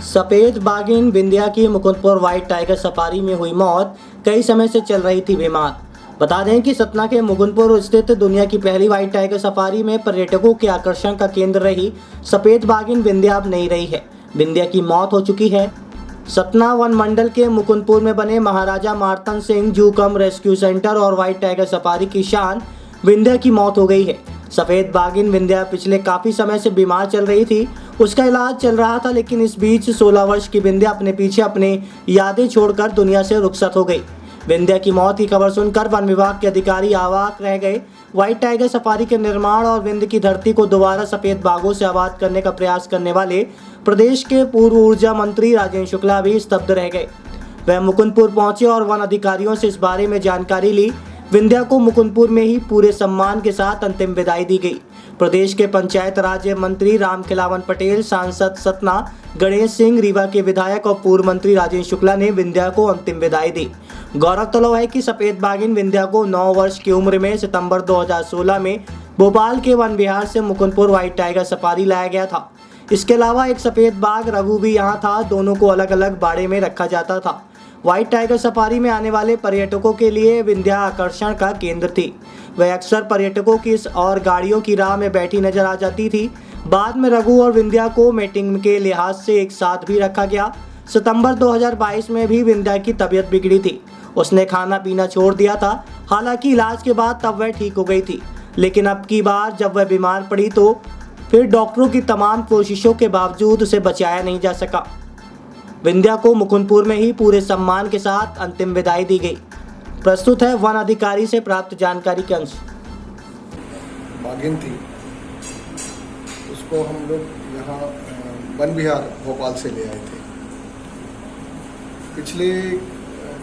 सफेद बाघिन विंध्या की मुकुंदपुर व्हाइट टाइगर सफारी में हुई मौत कई समय से चल रही थी बीमार। बता दें कि सतना के मुकुंदपुर स्थित दुनिया की पहली व्हाइट टाइगर सफारी में पर्यटकों के आकर्षण का केंद्र रही सफेद बाघिन विंध्या अब नहीं रही है। विंध्या की मौत हो चुकी है। सतना वन मंडल के मुकुंदपुर में बने महाराजा मार्तन सिंह जू कम रेस्क्यू सेंटर और व्हाइट टाइगर सफारी की शान विंध्या की मौत हो गई है। सफेद बाघिन विंध्या पिछले काफी समय से बीमार चल रही थी। उसका इलाज चल रहा था, लेकिन इस बीच 16 वर्ष की विंध्या अपने पीछे अपनी यादें छोड़कर दुनिया से रुखसत हो गई। विंध्या की मौत की खबर सुनकर वन विभाग के अधिकारी अवाक रह गए। व्हाइट टाइगर सफारी के निर्माण और विंध्य की धरती को दोबारा सफेद बाघों से आबाद करने का प्रयास करने वाले प्रदेश के पूर्व ऊर्जा मंत्री राजेंद्र शुक्ला भी स्तब्ध रह गए। वह मुकुंदपुर पहुंचे और वन अधिकारियों से इस बारे में जानकारी ली। विंध्या को मुकुंदपुर में ही पूरे सम्मान के साथ अंतिम विदाई दी गई। प्रदेश के पंचायत राज्य मंत्री रामखिलावन पटेल, सांसद सतना गणेश सिंह, रीवा के विधायक और पूर्व मंत्री राजेंद्र शुक्ला ने विंध्या को अंतिम विदाई दी। गौरतलब है कि सफेद बाघिन विंध्या को 9 वर्ष की उम्र में सितंबर 2016 में भोपाल के वन विहार से मुकुंदपुर व्हाइट टाइगर सफारी लाया गया था। इसके अलावा एक सफेद बाघ रघु भी यहाँ था। दोनों को अलग अलग बाड़े में रखा जाता था। व्हाइट टाइगर सफारी में आने वाले पर्यटकों के लिए विंध्या आकर्षण का केंद्र थी। वह अक्सर पर्यटकों की और गाड़ियों की राह में बैठी नजर आ जाती थी। बाद में रघु और विंध्या को मेटिंग के लिहाज से एक साथ भी रखा गया। सितंबर 2022 में भी विंध्या की तबीयत बिगड़ी थी। उसने खाना पीना छोड़ दिया था। हालांकि इलाज के बाद तब वह ठीक हो गई थी, लेकिन अब की बार जब वह बीमार पड़ी तो फिर डॉक्टरों की तमाम कोशिशों के बावजूद उसे बचाया नहीं जा सका। विंध्या को मुकुंदपुर में ही पूरे सम्मान के साथ अंतिम विदाई दी गई। प्रस्तुत है वन अधिकारी से प्राप्त जानकारी के अंश। बाघिन थी, उसको हम लोग यहाँ वन विहार भोपाल से ले आए थे। पिछले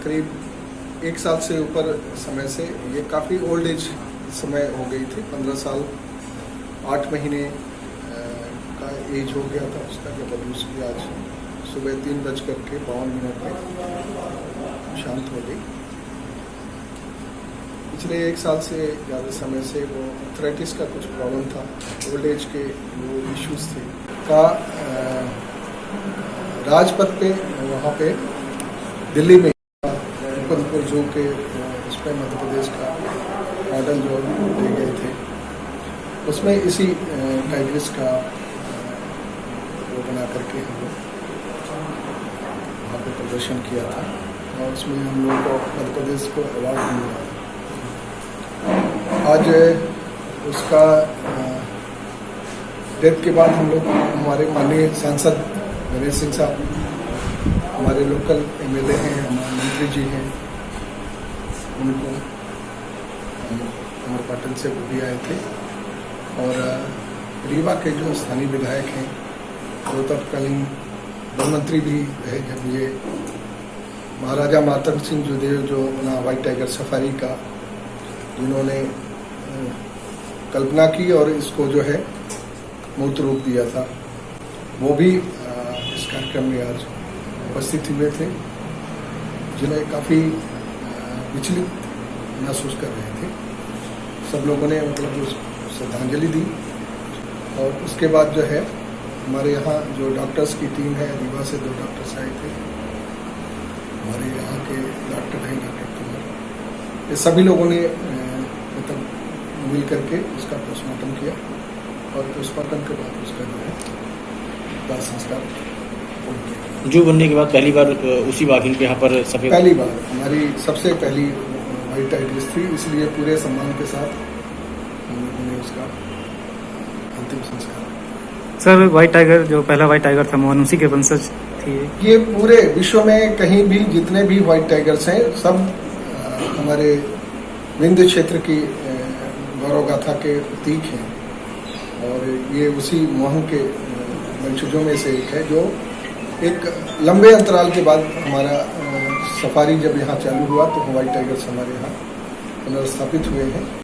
करीब 1 साल से ऊपर समय से ये काफ़ी ओल्ड एज समय हो गई थी। 15 साल 8 महीने का एज हो गया था उसका जब अभी उसकी आज सुबह 3:52 पे शांत हो गई। पिछले 1 साल से ज़्यादा समय से वो आर्थराइटिस का कुछ प्रॉब्लम था, ओल्ड एज के वो इश्यूज थे का राजपथ पे वहाँ पे दिल्ली में मुकुंदपुर जू के उस पर मध्य प्रदेश का मॉडल जो ले गए थे, उसमें इसी टाइग्रिस का वो बना करके हम लोग वहाँ पे प्रदर्शन किया था और उसमें हम लोगों को मध्य प्रदेश को अवार्ड मिला। आज उसका डेथ के बाद हम लोग हमारे माननीय सांसद गणेश सिंह साहब, हमारे लोकल एमएलए हैं, हमारे मंत्री जी हैं, उनको अमरपाटन से भी आए थे और रीवा के जो स्थानीय विधायक हैं वो तत्कालीन वन मंत्री भी रहे जब ये महाराजा मार्तन सिंह जुदेव जो अपना व्हाइट टाइगर सफारी का जिन्होंने कल्पना की और इसको जो है मूर्त रूप दिया था, वो भी इस कार्यक्रम में आज उपस्थित हुए थे, जिन्हें काफ़ी विचलित महसूस कर रहे थे। सब लोगों ने मतलब उस श्रद्धांजलि दी और उसके बाद जो है हमारे यहाँ जो डॉक्टर्स की टीम है, रीवा से 2 डॉक्टर्स आए थे, हमारे यहाँ के डॉक्टर हैं डॉक्टर कुमार, ये सभी लोगों ने मतलब मिल करके उसका पोस्टमार्टम किया और पोस्टमार्टम के बाद उसका जो है दाह संस्कार किया। जू बनने के बाद पहली बार उसी बाघिन के यहाँ पर सफेद पहली बार हमारी सबसे पहली व्हाइट टाइगर थी, इसलिए पूरे सम्मान के साथ हम लोगों ने उसका अंतिम संस्कार। सर, व्हाइट टाइगर जो पहला व्हाइट टाइगर था मोहन, उसी के वंशज थी ये पूरे विश्व में कहीं भी जितने भी व्हाइट टाइगर्स हैं सब हमारे विंध्य क्षेत्र की गौरव गाथा के प्रतीक हैं और ये उसी मोहन के वंशजों में से एक है जो एक लंबे अंतराल के बाद हमारा सफारी जब यहाँ चालू हुआ तो व्हाइट टाइगर्स हमारे यहाँ पुनर्स्थापित हुए हैं।